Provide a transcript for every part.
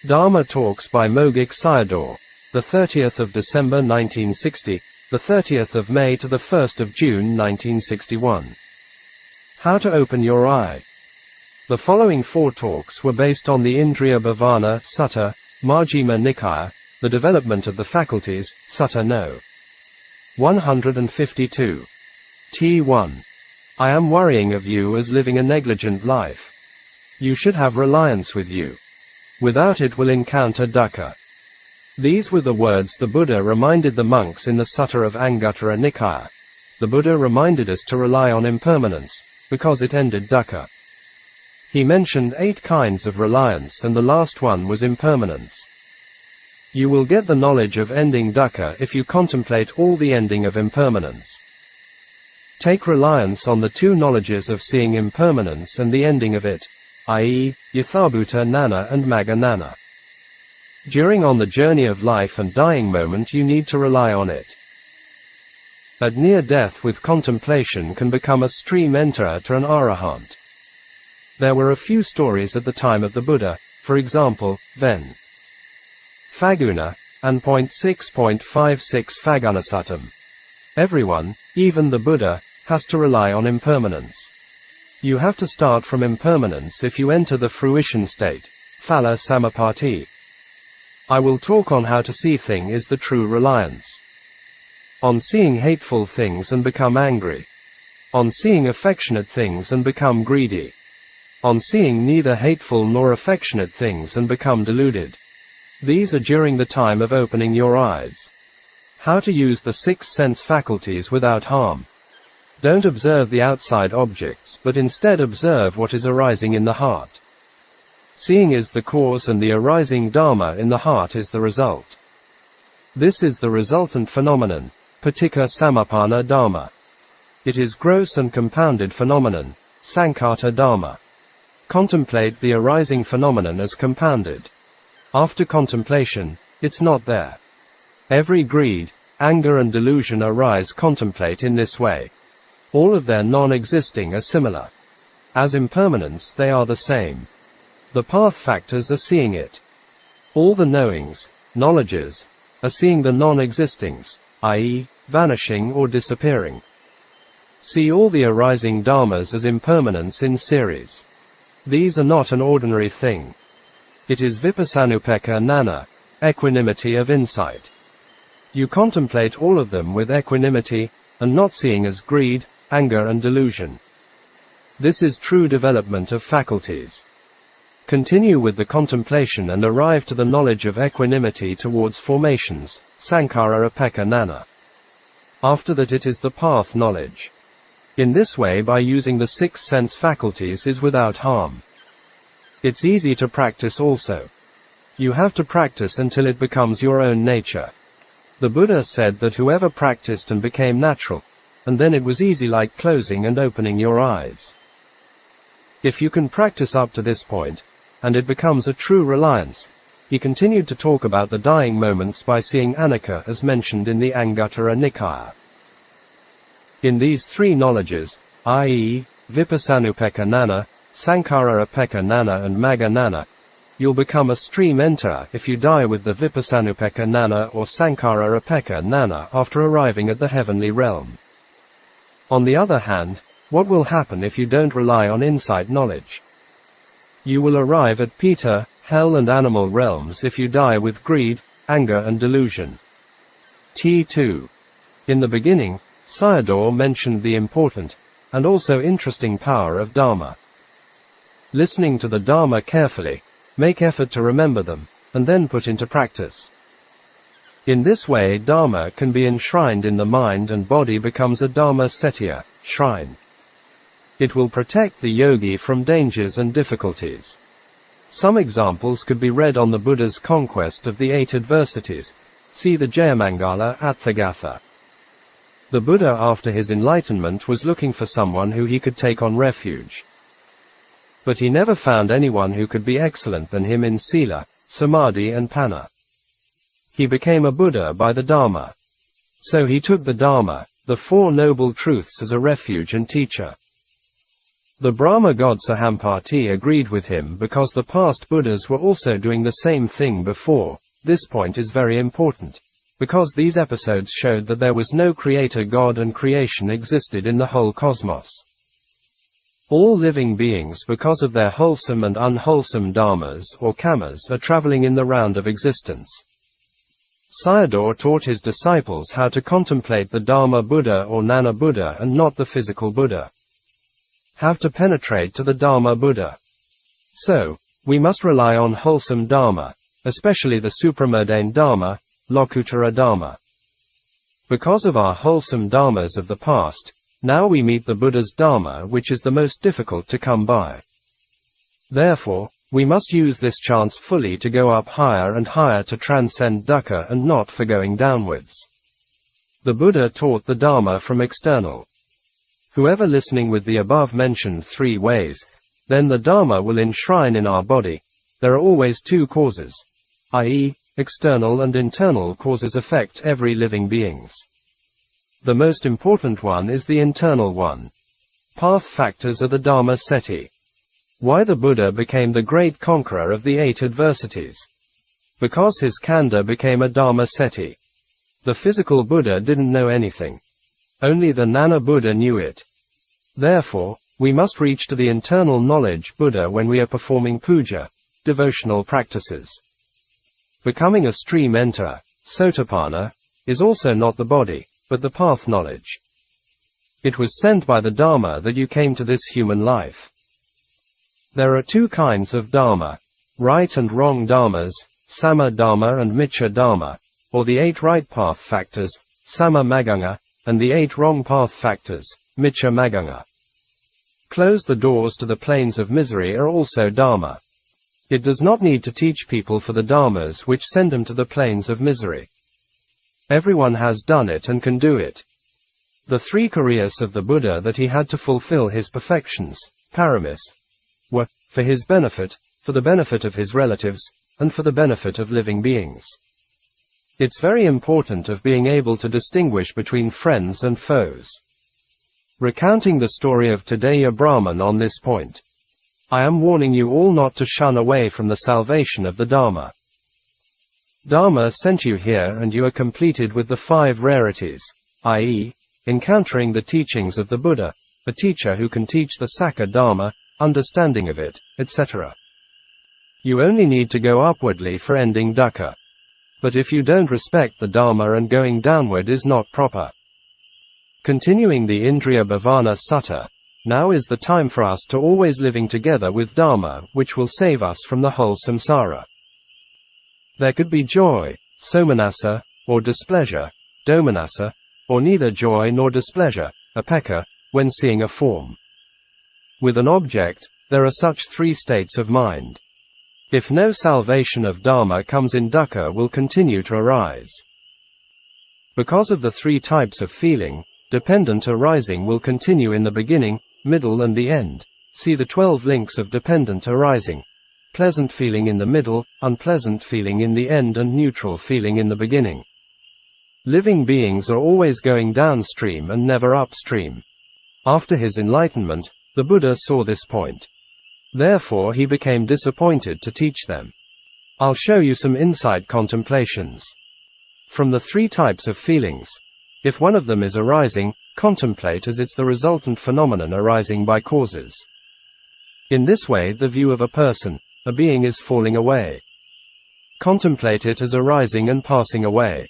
Dharma Talks by Mogok Sayadaw. The 30th of December 1960, the 30th of May to the 1st of June 1961. How to open your eye. The following 4 talks were based on the Indriya Bhavana, Sutta, Majjhima Nikaya, the development of the faculties, Sutta No. 152. T1. I am worrying of you as living a negligent life. You should have reliance with you. Without it will encounter dukkha. These were the words the Buddha reminded the monks in the Sutta of Anguttara Nikaya. The Buddha reminded us to rely on impermanence, because it ended dukkha. He mentioned 8 kinds of reliance, and the last one was impermanence. You will get the knowledge of ending dukkha if you contemplate all the ending of impermanence. Take reliance on the 2 knowledges of seeing impermanence and the ending of it, i.e., Yathabhuta Nana and Magga Nana. During on the journey of life and dying moment you need to rely on it. At near death with contemplation can become a stream enter to an arahant. There were a few stories at the time of the Buddha, for example, Ven. Phaguna, and 6.56 Phagunasatam. Everyone, even the Buddha, has to rely on impermanence. You have to start from impermanence if you enter the fruition state, Phala Samapatti. I will talk on how to see thing is the true reliance. On seeing hateful things and become angry. On seeing affectionate things and become greedy. On seeing neither hateful nor affectionate things and become deluded. These are during the time of opening your eyes. How to use the 6 sense faculties without harm. Don't observe the outside objects, but instead observe what is arising in the heart. Seeing is the cause and the arising Dhamma in the heart is the result. This is the resultant phenomenon, Paticca Samuppanna Dhamma. It is gross and compounded phenomenon, Sankhata Dhamma. Contemplate the arising phenomenon as compounded. After contemplation, it's not there. Every greed, anger and delusion arise contemplate in this way. All of their non-existing are similar. As impermanence they are the same. The path factors are seeing it. All the knowings, knowledges, are seeing the non-existings, i.e., vanishing or disappearing. See all the arising dharmas as impermanence in series. These are not an ordinary thing. It is vipassanupekkha nana, equanimity of insight. You contemplate all of them with equanimity, and not seeing as greed, anger and delusion. This is true development of faculties. Continue with the contemplation and arrive to the knowledge of equanimity towards formations, sankhara upekkha nana. After that it is the path knowledge. In this way by using the 6 sense faculties is without harm. It's easy to practice also. You have to practice until it becomes your own nature. The Buddha said that whoever practiced and became natural, and then it was easy like closing and opening your eyes. If you can practice up to this point, and it becomes a true reliance. He continued to talk about the dying moments by seeing anicca as mentioned in the Anguttara Nikaya. In these 3 knowledges, i.e., vipassanupekkha nana, sankhara upekkha nana and magga nana, you'll become a stream enter if you die with the vipassanupekkha nana or sankhara upekkha nana after arriving at the heavenly realm. On the other hand, what will happen if you don't rely on insight knowledge? You will arrive at Pita, hell and animal realms if you die with greed, anger and delusion. T2. In the beginning, Sayadaw mentioned the important, and also interesting power of Dhamma. Listening to the Dhamma carefully, make effort to remember them, and then put into practice. In this way Dhamma can be enshrined in the mind and body becomes a Dhamma settiya, shrine. It will protect the yogi from dangers and difficulties. Some examples could be read on the Buddha's conquest of the 8 adversities. See the Jayamangala Atthagatha. The Buddha after his enlightenment was looking for someone who he could take on refuge. But he never found anyone who could be excellent than him in sila, samadhi and panna. He became a Buddha by the Dhamma. So he took the Dhamma, the 4 noble truths as a refuge and teacher. The Brahma god Sahampati agreed with him because the past Buddhas were also doing the same thing before. This point is very important, because these episodes showed that there was no creator god and creation existed in the whole cosmos. All living beings, because of their wholesome and unwholesome dharmas or kammas, are traveling in the round of existence. Sayadaw taught his disciples how to contemplate the Dharma Buddha or Nana Buddha and not the physical Buddha. How to penetrate to the Dharma Buddha. So, we must rely on wholesome Dharma, especially the supramundane Dharma, Lokuttara Dharma. Because of our wholesome Dharmas of the past, now we meet the Buddha's Dharma, which is the most difficult to come by. Therefore, we must use this chance fully to go up higher and higher to transcend dukkha and not for going downwards. The Buddha taught the Dharma from external. Whoever listening with the above mentioned 3 ways, then the Dharma will enshrine in our body. There are always 2 causes, i.e., external and internal causes affect every living beings. The most important one is the internal one. Path factors are the Dharma seti. Why the Buddha became the great conqueror of the 8 adversities? Because his kanda became a Dharma seti. The physical Buddha didn't know anything. Only the Nana Buddha knew it. Therefore, we must reach to the internal knowledge Buddha when we are performing puja, devotional practices. Becoming a stream enterer, sotapanna, is also not the body, but the path knowledge. It was sent by the Dharma that you came to this human life. There are 2 kinds of Dharma, right and wrong Dharmas, Sama Dharma and Miccha Dharma, or the 8 right path factors, Sama Maganga, and the 8 wrong path factors, Miccha Maganga. Close the doors to the planes of misery are also Dharma. It does not need to teach people for the Dharmas which send them to the planes of misery. Everyone has done it and can do it. The 3 Kariyas of the Buddha that he had to fulfill his perfections, paramis, were, for his benefit, for the benefit of his relatives, and for the benefit of living beings. It's very important of being able to distinguish between friends and foes. Recounting the story of Taddeya Brahman on this point, I am warning you all not to shun away from the salvation of the Dharma. Dharma sent you here and you are completed with the 5 rarities, i.e., encountering the teachings of the Buddha, a teacher who can teach the Sakka Dharma, understanding of it, etc. You only need to go upwardly for ending dukkha. But if you don't respect the Dharma and going downward is not proper. Continuing the Indriya Bhavana Sutta, now is the time for us to always living together with Dharma, which will save us from the whole samsara. There could be joy, somanassa, or displeasure, domanassa, or neither joy nor displeasure, upekkha, when seeing a form. With an object, there are such 3 states of mind. If no salvation of Dharma comes in, dukkha will continue to arise. Because of the 3 types of feeling, dependent arising will continue in the beginning, middle and the end. See the 12 links of dependent arising. Pleasant feeling in the middle, unpleasant feeling in the end and neutral feeling in the beginning. Living beings are always going downstream and never upstream. After his enlightenment, the Buddha saw this point. Therefore he became disappointed to teach them. I'll show you some insight contemplations. From the 3 types of feelings, if one of them is arising, contemplate as it's the resultant phenomenon arising by causes. In this way the view of a person, a being is falling away. Contemplate it as arising and passing away.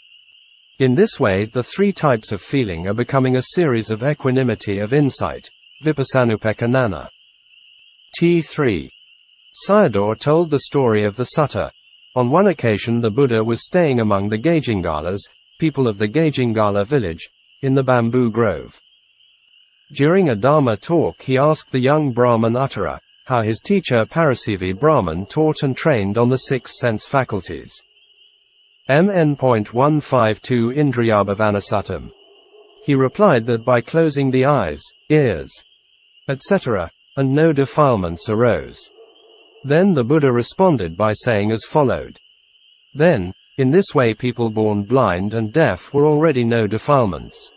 In this way the 3 types of feeling are becoming a series of equanimity of insight, vipassanupekkha nana. T3. Sayadaw told the story of the sutta. On one occasion the Buddha was staying among the Gajingalas, people of the Gajingala village, in the bamboo grove. During a Dharma talk he asked the young Brahman Uttara, how his teacher Parasivi Brahman taught and trained on the 6 sense faculties. MN.152 Indriyabhavanasattam. He replied that by closing the eyes, ears, etc., and no defilements arose. Then the Buddha responded by saying as followed. Then, in this way people born blind and deaf were already no defilements.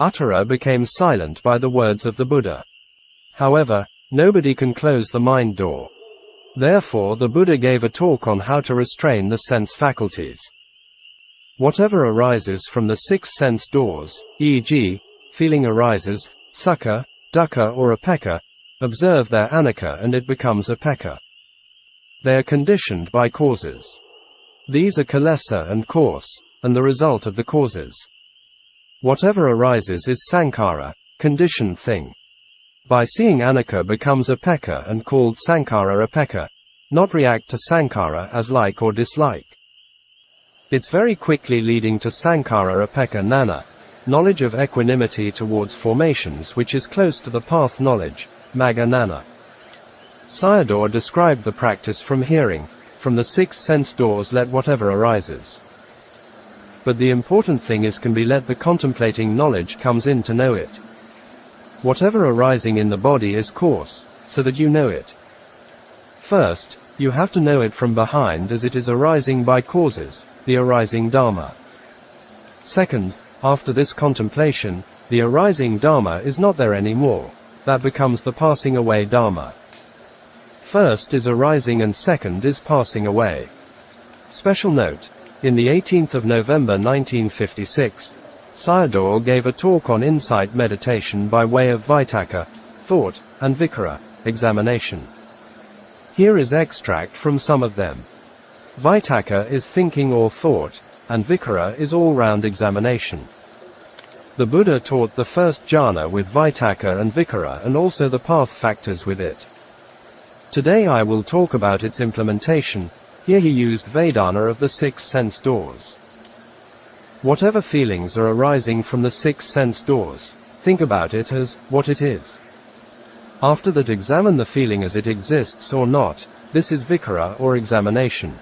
Uttara became silent by the words of the Buddha. However, nobody can close the mind door. Therefore, the Buddha gave a talk on how to restrain the sense faculties. Whatever arises from the 6 sense doors, e.g., feeling arises, sukha, dukkha or upekkha, observe their anicca and it becomes upekkha. They are conditioned by causes. These are kilesa and course, and the result of the causes. Whatever arises is sankhara, conditioned thing. By seeing anicca becomes upekkha and called sankhara upekkha, not react to sankhara as like or dislike. It's very quickly leading to sankhara upekkha nana, knowledge of equanimity towards formations which is close to the path knowledge, magga nana. Sayadaw described the practice from hearing, from the 6 sense doors let whatever arises. But the important thing is can be let the contemplating knowledge comes in to know it. Whatever arising in the body is course, so that you know it. First, you have to know it from behind as it is arising by causes, the arising Dhamma. Second, after this contemplation, the arising Dhamma is not there anymore, that becomes the passing away Dhamma. First is arising and second is passing away. Special note, in the 18th of November 1956, Sayadaw gave a talk on insight meditation by way of Vitakka, thought, and Vicara, examination. Here is extract from some of them. Vitakka is thinking or thought, and Vicara is all-round examination. The Buddha taught the first jhana with Vitakka and Vicara and also the path factors with it. Today I will talk about its implementation. Here he used Vedana of the 6 sense doors. Whatever feelings are arising from the 6 sense doors, think about it as what it is. After that, examine the feeling as it exists or not. This is Vicara or examination.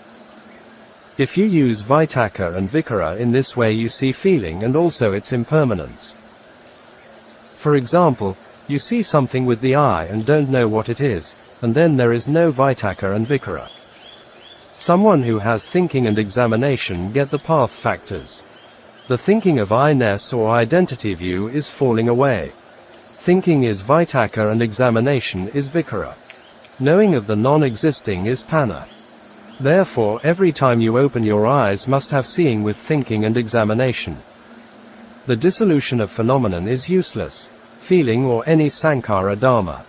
If you use Vitakka and Vicara in this way, you see feeling and also its impermanence. For example, you see something with the eye and don't know what it is, and then there is no Vitakka and Vicara. Someone who has thinking and examination get the path factors. The thinking of I-ness or identity view is falling away. Thinking is Vitakka and examination is Vicara. Knowing of the non-existing is Panna. Therefore, every time you open your eyes must have seeing with thinking and examination. The dissolution of phenomenon is useless, feeling or any sankhara dharma.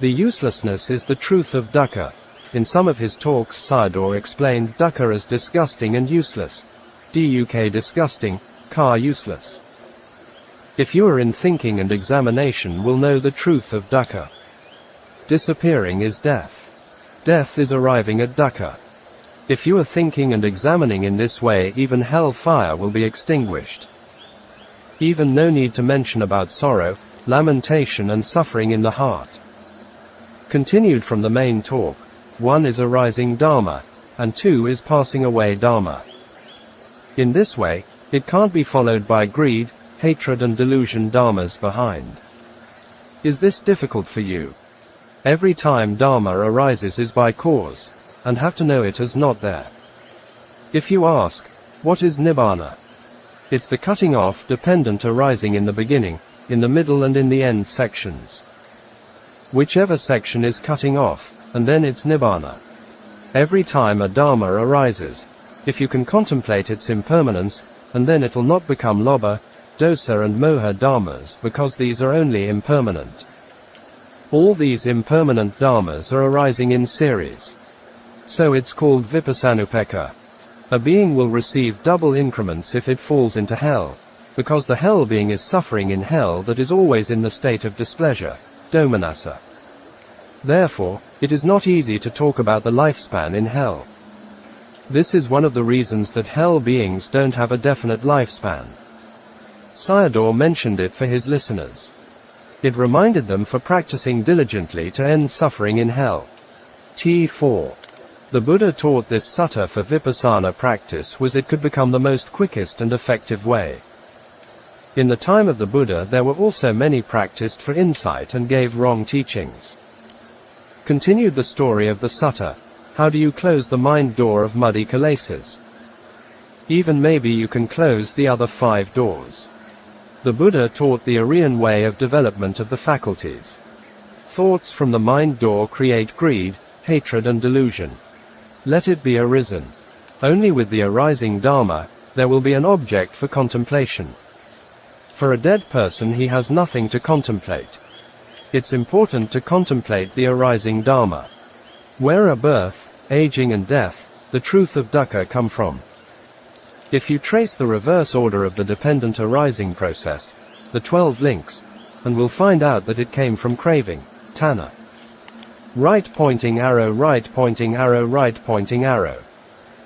The uselessness is the truth of dukkha. In some of his talks Sayadaw explained dukkha as disgusting and useless. Duk disgusting, ka useless. If you are in thinking and examination will know the truth of dukkha. Disappearing is death. Death is arriving at dukkha. If you are thinking and examining in this way, even hell fire will be extinguished. Even no need to mention about sorrow, lamentation and suffering in the heart. Continued from the main talk, 1 is arising Dharma, and 2 is passing away Dharma. In this way, it can't be followed by greed, hatred and delusion dharmas behind. Is this difficult for you? Every time dharma arises is by cause, and have to know it as not there. If you ask, what is Nibbāna? It's the cutting off dependent arising in the beginning, in the middle and in the end sections. Whichever section is cutting off, and then it's Nibbāna. Every time a dharma arises, if you can contemplate its impermanence, and then it'll not become lobha, dosa and moha dharmas because these are only impermanent. All these impermanent dharmas are arising in series. So it's called vipassanupekkha. A being will receive double increments if it falls into hell, because the hell being is suffering in hell that is always in the state of displeasure, domanassa. Therefore, it is not easy to talk about the lifespan in hell. This is one of the reasons that hell beings don't have a definite lifespan. Sayadaw mentioned it for his listeners. It reminded them for practicing diligently to end suffering in hell. T4. The Buddha taught this sutta for vipassana practice was it could become the most quickest and effective way. In the time of the Buddha there were also many practiced for insight and gave wrong teachings. Continued the story of the sutta. How do you close the mind door of muddy kilesas? Even maybe you can close the other 5 doors. The Buddha taught the Aryan way of development of the faculties. Thoughts from the mind door create greed, hatred and delusion. Let it be arisen. Only with the arising Dhamma, there will be an object for contemplation. For a dead person he has nothing to contemplate. It's important to contemplate the arising Dhamma. Where are birth, aging and death, the truth of dukkha come from? If you trace the reverse order of the dependent arising process, the 12 links, and will find out that it came from craving, tanha. Right pointing arrow, right pointing arrow, right pointing arrow.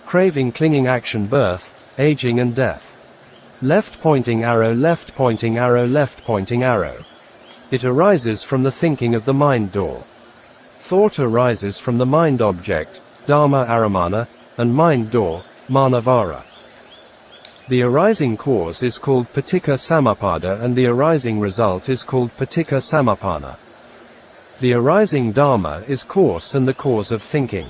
Craving, clinging, action, birth, aging and death. Left pointing arrow, left pointing arrow, left pointing arrow. It arises from the thinking of the mind door. Thought arises from the mind object, dharma aramana, and mind door, manavara. The arising cause is called paticca samuppada and the arising result is called paticca samuppāna. The arising Dhamma is cause and the cause of thinking.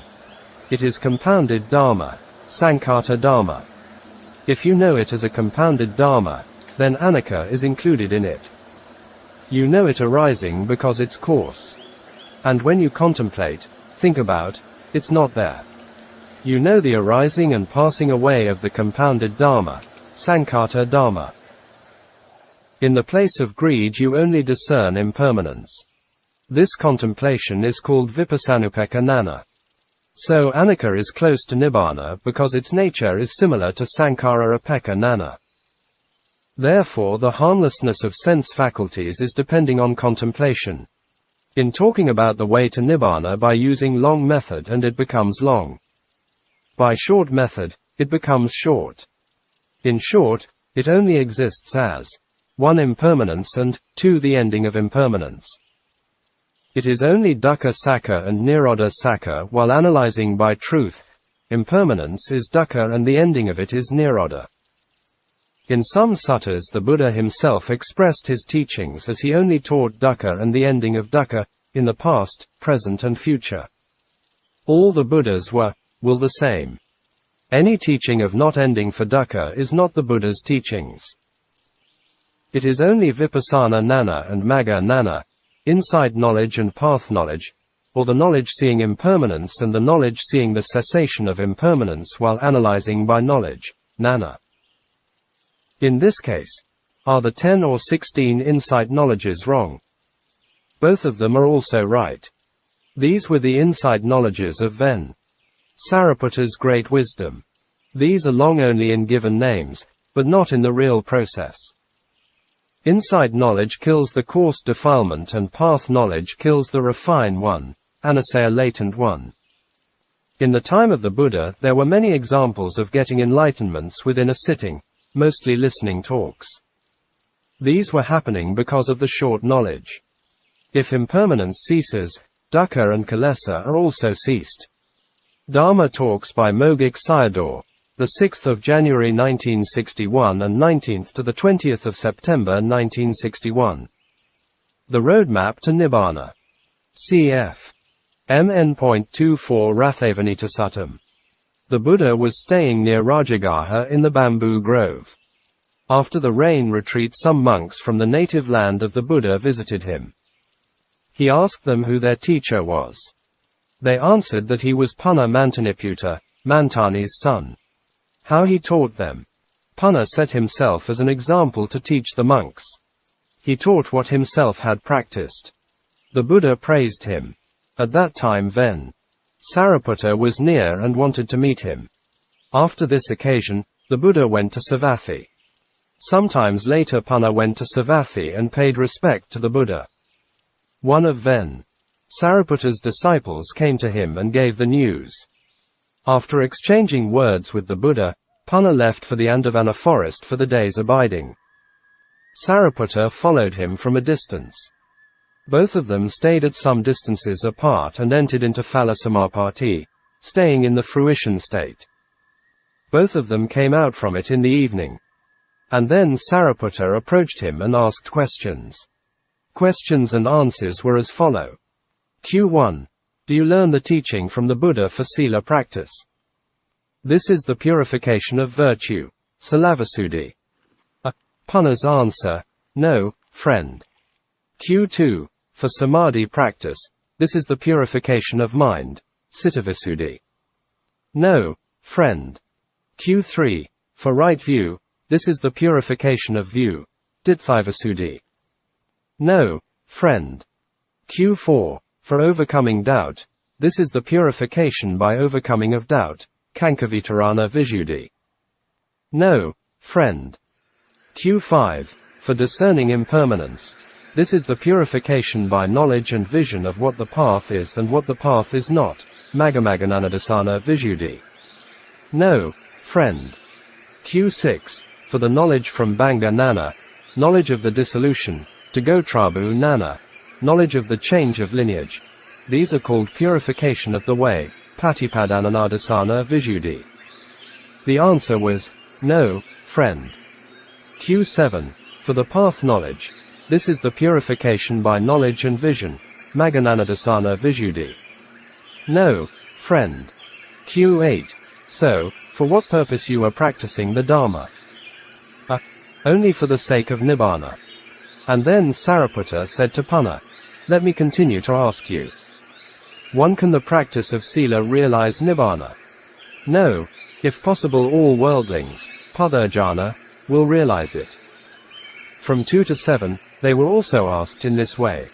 It is compounded Dhamma, sankhata Dhamma. If you know it as a compounded Dhamma, then anicca is included in it. You know it arising because it's cause. And when you contemplate, think about, it's not there. You know the arising and passing away of the compounded Dhamma, sankhata Dhamma. In the place of greed you only discern impermanence. This contemplation is called vipassanupekkha nana. So anicca is close to Nibbāna because its nature is similar to sankhara upekkha nana. Therefore the harmlessness of sense faculties is depending on contemplation. In talking about the way to Nibbāna by using long method and it becomes long. By short method, it becomes short. In short, it only exists as 1. Impermanence and 2. The ending of impermanence. It is only dukkha sakka and nirodha sakka while analyzing by truth. Impermanence is dukkha and the ending of it is nirodha. In some suttas the Buddha himself expressed his teachings as he only taught dukkha and the ending of dukkha, in the past, present and future. All the Buddhas will the same. Any teaching of not ending for dukkha is not the Buddha's teachings. It is only vipassana nana and magga nana, insight knowledge and path knowledge, or the knowledge seeing impermanence and the knowledge seeing the cessation of impermanence while analyzing by knowledge, nana. In this case, are the 10 or 16 insight knowledges wrong? Both of them are also right. These were the insight knowledges of Ven. Sariputta's great wisdom. These are long only in given names, but not in the real process. Insight knowledge kills the coarse defilement and path knowledge kills the refined one, anusaya latent one. In the time of the Buddha there were many examples of getting enlightenments within a sitting, mostly listening talks. These were happening because of the short knowledge. If impermanence ceases, dukkha and kilesa are also ceased. Dharma talks by Mogok Sayadaw, the 6th of January 1961 and 19th to the 20th of September 1961. The Roadmap to Nibbāna. Cf. MN.24 Rathavanita Suttam. The Buddha was staying near Rajagaha in the bamboo grove. After the rain retreat some monks from the native land of the Buddha visited him. He asked them who their teacher was. They answered that he was Punna Mantaniputta, Mantani's son. How he taught them. Punna set himself as an example to teach the monks. He taught what himself had practiced. The Buddha praised him. At that time Ven. Sariputta was near and wanted to meet him. After this occasion, the Buddha went to Savathi. Sometimes later Punna went to Savathi and paid respect to the Buddha. One of Ven. Sariputta's disciples came to him and gave the news. After exchanging words with the Buddha, Punna left for the Andavana forest for the day's abiding. Sariputta followed him from a distance. Both of them stayed at some distances apart and entered into Phalasamapatti, staying in the fruition state. Both of them came out from it in the evening. And then Sariputta approached him and asked questions. Questions and answers were as follow. Q1. Do you learn the teaching from the Buddha for sila practice? This is the purification of virtue. Salavasuddhi. Punna's answer. No, friend. Q2. For samadhi practice, this is the purification of mind, cittavisuddhi. No, friend. Q3. For right view, this is the purification of view, ditthivasuddhi. No, friend. Q4. For overcoming doubt, this is the purification by overcoming of doubt, cankhavitarana visuddhi. No, friend. Q5. For discerning impermanence, this is the purification by knowledge and vision of what the path is and what the path is not, magamagananadasana visuddhi. No, friend. Q6. For the knowledge from banga nana, knowledge of the dissolution, tagotrabu nana, knowledge of the change of lineage. These are called purification of the way, patipadananadasana visuddhi. The answer was, no, friend. Q7. For the path knowledge, this is the purification by knowledge and vision, magananadasana visuddhi. No, friend. Q8. So, for what purpose you are practicing the Dhamma? Only for the sake of Nibbāna. And then Sariputta said to Punna, let me continue to ask you. One, can the practice of Sila realize Nibbāna? No, if possible all worldlings, Puthurjana, will realize it. From 2 to 7, they were also asked in this way.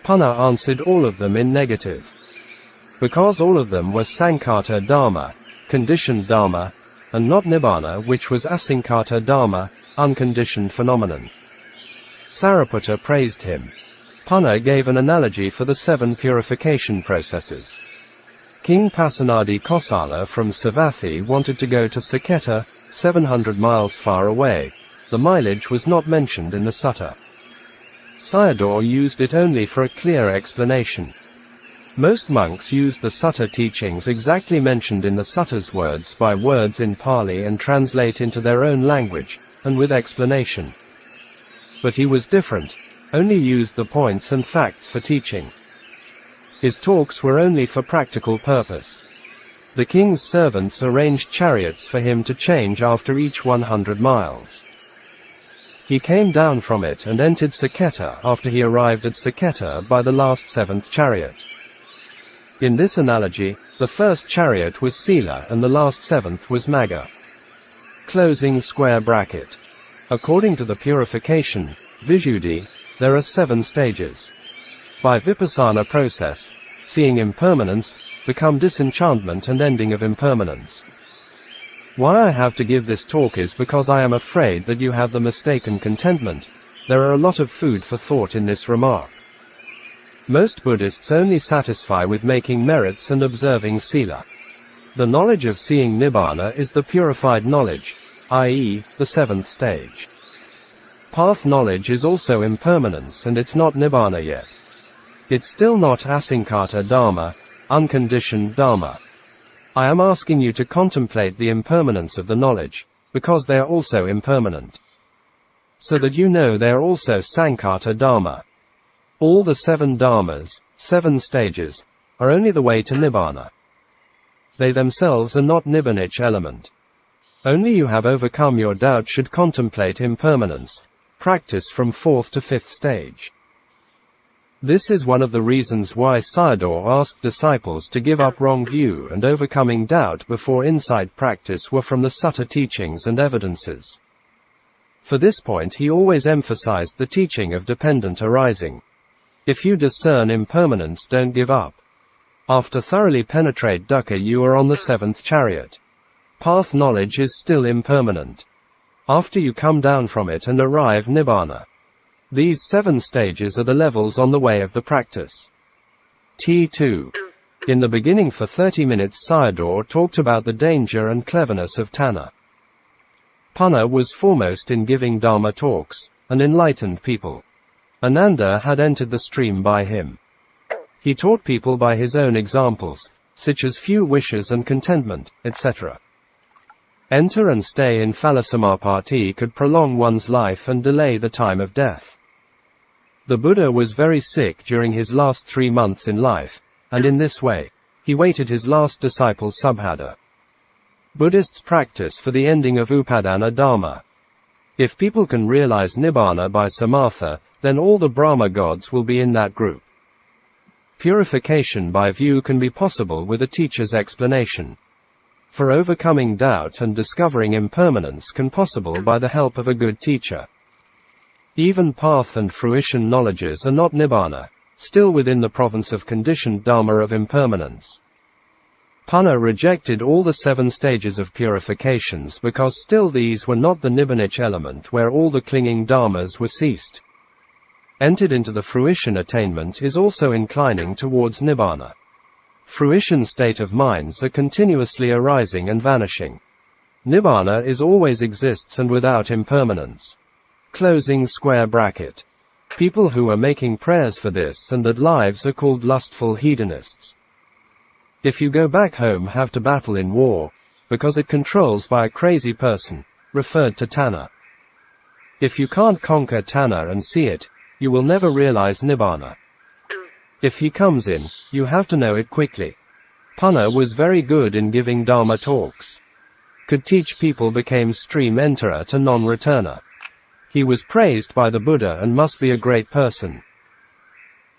Punna answered all of them in negative. Because all of them were Saṅkhāta Dhamma, conditioned Dhamma, and not Nibbāna, which was Asaṅkhāta Dhamma, unconditioned phenomenon. Sariputta praised him. Punna gave an analogy for the 7 purification processes. King Pasenadi Kosala from Savathi wanted to go to Saketa, 700 miles far away. The mileage was not mentioned in the sutta. Sayadaw used it only for a clear explanation. Most monks use the sutta teachings exactly mentioned in the sutta's words by words in Pali and translate into their own language, and with explanation. But he was different, only used the points and facts for teaching. His talks were only for practical purpose. The king's servants arranged chariots for him to change after each 100 miles. He came down from it and entered Saketa after he arrived at Saketa by the last 7th chariot. In this analogy, the first chariot was Sila and the last 7th was Magga. Closing square bracket. According to the purification, Visuddhi, there are 7 stages. By Vipassana process, seeing impermanence, become disenchantment and ending of impermanence. Why I have to give this talk is because I am afraid that you have the mistaken contentment. There are a lot of food for thought in this remark. Most Buddhists only satisfy with making merits and observing Sila. The knowledge of seeing Nibbāna is the purified knowledge, i.e., the 7th stage. Path knowledge is also impermanence and it's not Nibbāna yet. It's still not Asaṅkhāta Dhamma, unconditioned Dhamma. I am asking you to contemplate the impermanence of the knowledge, because they are also impermanent. So that you know they are also Saṅkhāta Dhamma. All the 7 Dhammas, 7 stages, are only the way to Nibbāna. They themselves are not Nibbānic element. Only you have overcome your doubt should contemplate impermanence, practice from 4th to 5th stage. This is one of the reasons why Sayadaw asked disciples to give up wrong view and overcoming doubt before insight practice were from the sutta teachings and evidences. For this point he always emphasized the teaching of dependent arising. If you discern impermanence, don't give up. After thoroughly penetrate dukkha, you are on the 7th chariot. Path knowledge is still impermanent. After you come down from it and arrive Nibbāna. These 7 stages are the levels on the way of the practice. T2. In the beginning for 30 minutes Sayadaw talked about the danger and cleverness of Tanna. Punna was foremost in giving Dharma talks, and enlightened people. Ananda had entered the stream by him. He taught people by his own examples, such as few wishes and contentment, etc. Enter and stay in Phalasamapatti could prolong one's life and delay the time of death. The Buddha was very sick during his last 3 months in life, and in this way, he waited his last disciple Subhadda. Buddhists practice for the ending of Upadana Dharma. If people can realize Nibbāna by samatha, then all the Brahma gods will be in that group. Purification by view can be possible with a teacher's explanation. For overcoming doubt and discovering impermanence can possible by the help of a good teacher. Even path and fruition knowledges are not Nibbāna, still within the province of conditioned Dhamma of impermanence. Punna rejected all the 7 stages of purifications because still these were not the Nibbānic element where all the clinging dharmas were ceased. Entered into the fruition attainment is also inclining towards Nibbāna. Fruition state of minds are continuously arising and vanishing. Nibbāna is always exists and without impermanence. Closing square bracket. People who are making prayers for this and that lives are called lustful hedonists. If you go back home have to battle in war, because it controls by a crazy person, referred to Tanha. If you can't conquer Tanha and see it, you will never realize Nibbāna. If he comes in, you have to know it quickly. Punna was very good in giving Dharma talks. Could teach people became stream enterer to non-returner. He was praised by the Buddha and must be a great person.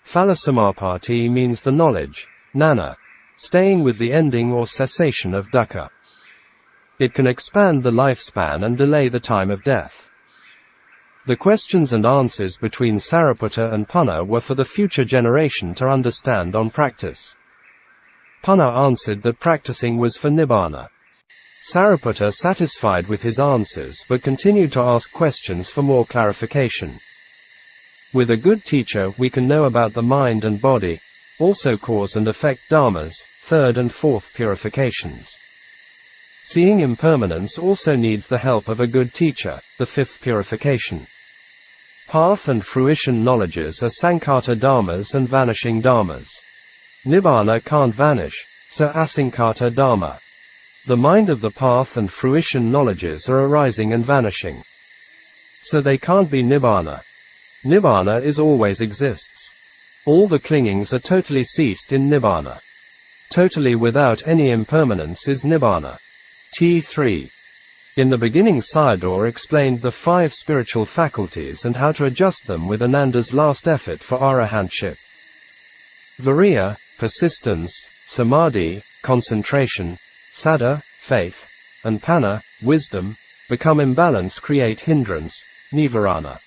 Phalasamapatti means the knowledge, nana, staying with the ending or cessation of dukkha. It can expand the lifespan and delay the time of death. The questions and answers between Sariputta and Punna were for the future generation to understand on practice. Punna answered that practicing was for Nibbāna. Sariputta satisfied with his answers but continued to ask questions for more clarification. With a good teacher we can know about the mind and body, also cause and effect dharmas, 3rd and 4th purifications. Seeing impermanence also needs the help of a good teacher, the 5th purification. Path and fruition knowledges are Sankata dharmas and vanishing dharmas. Nibbāna can't vanish, so Asankata dharma. The mind of the path and fruition knowledges are arising and vanishing. So they can't be Nibbāna. Nibbāna is always exists. All the clingings are totally ceased in Nibbāna. Totally without any impermanence is Nibbāna. T3. In the beginning Sayadaw explained the 5 spiritual faculties and how to adjust them with Ananda's last effort for arahantship. Viriya, persistence, samadhi, concentration, saddha, faith, and panna, wisdom, become imbalance create hindrance, nivarana.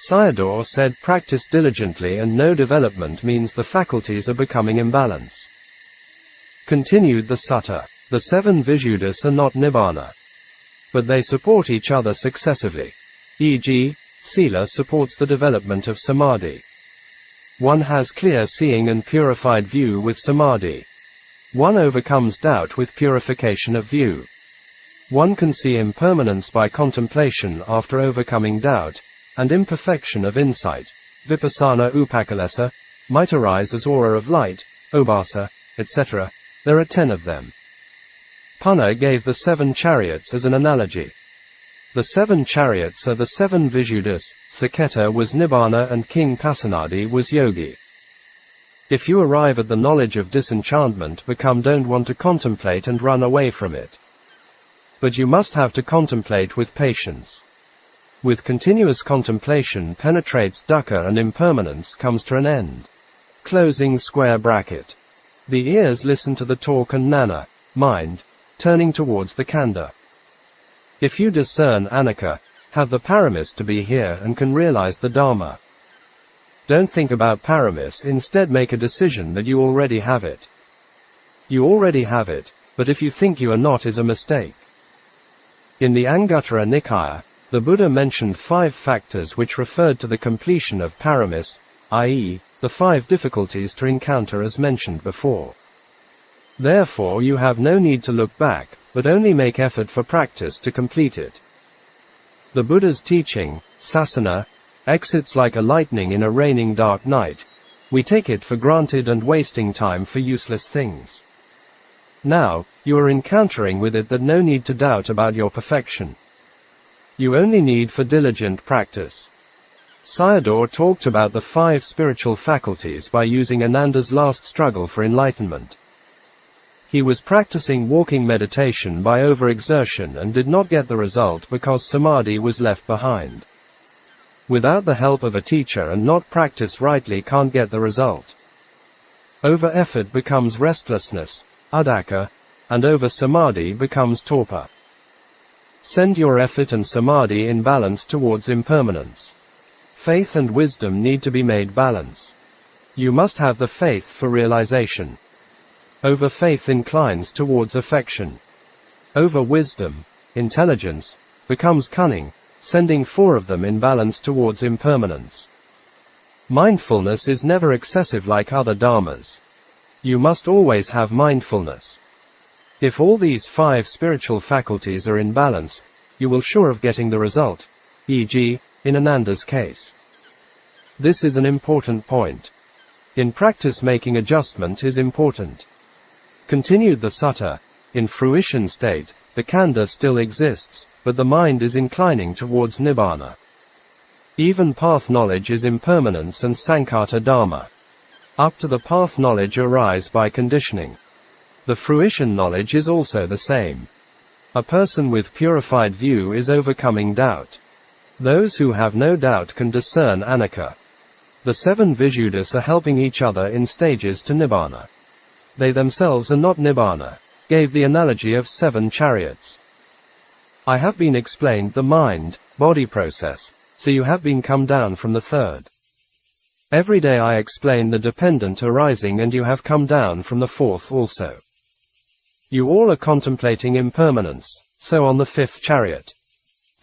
Sayadaw said practice diligently and no development means the faculties are becoming imbalance. Continued the sutta. The 7 Visuddhas are not Nibbāna. But they support each other successively. E.g., Sila supports the development of Samadhi. One has clear seeing and purified view with Samadhi. One overcomes doubt with purification of view. One can see impermanence by contemplation after overcoming doubt, and imperfection of insight, vipassana upakalesa, might arise as aura of light, obhasa, etc. There are 10 of them. Punna gave the 7 chariots as an analogy. The 7 chariots are the 7 Visuddhas, Saketa was Nibbāna and King Pasanadi was Yogi. If you arrive at the knowledge of disenchantment don't want to contemplate and run away from it. But you must have to contemplate with patience. With continuous contemplation penetrates dukkha and impermanence comes to an end. Closing square bracket. The ears listen to the talk and nana, mind, turning towards the kanda. If you discern anicca, have the paramis to be here and can realize the Dhamma. Don't think about paramis, instead make a decision that you already have it. You already have it, but if you think you are not is a mistake. In the Anguttara Nikaya, the Buddha mentioned 5 factors which referred to the completion of paramis, i.e., the 5 difficulties to encounter as mentioned before. Therefore you have no need to look back, but only make effort for practice to complete it. The Buddha's teaching, sasana, exits like a lightning in a raining dark night. We take it for granted and wasting time for useless things. Now, you are encountering with it that no need to doubt about your perfection. You only need for diligent practice. Sayadaw talked about the 5 spiritual faculties by using Ananda's last struggle for enlightenment. He was practicing walking meditation by overexertion and did not get the result because samadhi was left behind. without the help of a teacher and not practice rightly can't get the result. Over-effort becomes restlessness, uddhaka, and over-samadhi becomes torpor. Send your effort and samadhi in balance towards impermanence. Faith and wisdom need to be made balance. You must have the faith for realization. Over-faith inclines towards affection. Over-wisdom, intelligence, becomes cunning, sending four of them in balance towards impermanence. Mindfulness is never excessive like other dharmas. You must always have mindfulness. If all these 5 spiritual faculties are in balance, you will sure of getting the result, e.g., in Ananda's case. This is an important point. In practice making adjustment is important. Continued the sutta, in fruition state, the khandha still exists, but the mind is inclining towards Nibbāna. Even path knowledge is impermanence and sankhata dharma. Up to the path knowledge arise by conditioning. The fruition knowledge is also the same. A person with purified view is overcoming doubt. Those who have no doubt can discern anicca. The 7 Visuddhas are helping each other in stages to Nibbāna. They themselves are not Nibbāna, gave the analogy of 7 chariots. I have been explained the mind-body process, so you have been come down from the 3rd. Every day I explain the dependent arising and you have come down from the 4th also. You all are contemplating impermanence, so on the 5th chariot.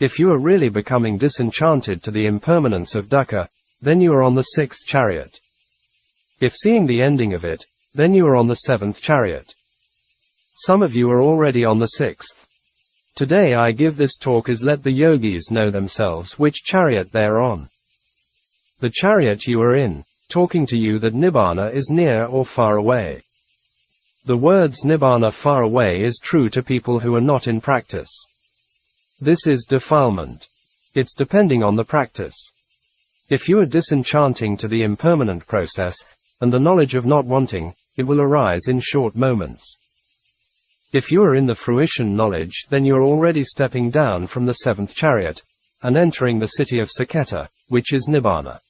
If you are really becoming disenchanted to the impermanence of dukkha, then you are on the 6th chariot. If seeing the ending of it, then you are on the 7th chariot. Some of you are already on the 6th. Today I give this talk as let the yogis know themselves which chariot they are on. The chariot you are in, talking to you that Nibbāna is near or far away. The words Nibbāna far away is true to people who are not in practice. This is defilement. It's depending on the practice. If you are disenchanting to the impermanent process, and the knowledge of not wanting, it will arise in short moments. If you are in the fruition knowledge, then you are already stepping down from the 7th chariot, and entering the city of Saketa, which is Nibbāna.